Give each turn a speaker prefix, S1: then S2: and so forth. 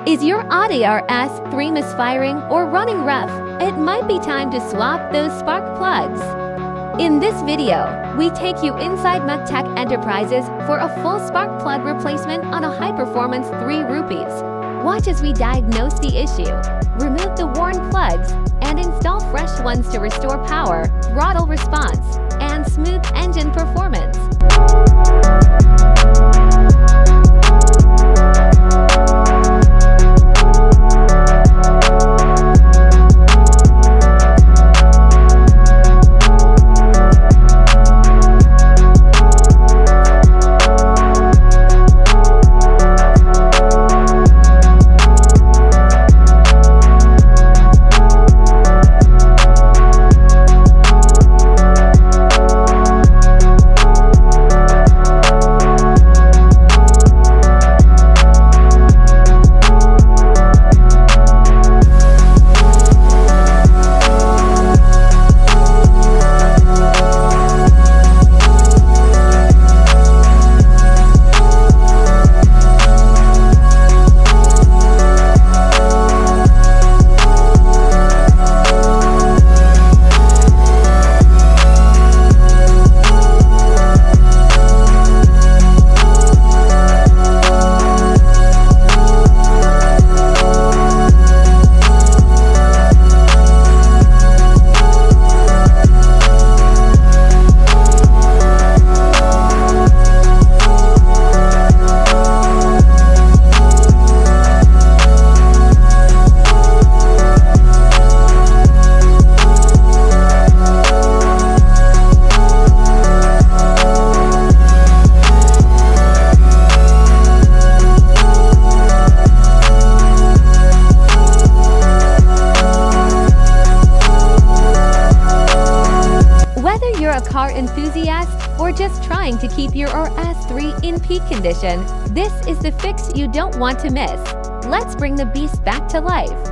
S1: Is your Audi RS3 misfiring or running rough? It might be time to swap those spark plugs. In this video, we take you inside Mactec Enterprises for a full spark plug replacement on a high-performance 3 rupees. Watch as we diagnose the issue, remove the worn plugs, and install fresh ones to restore power, throttle response, and smooth engine performance. Whether you're a car enthusiast or just trying to keep your RS3 in peak condition, this is the fix you don't want to miss. Let's bring the beast back to life.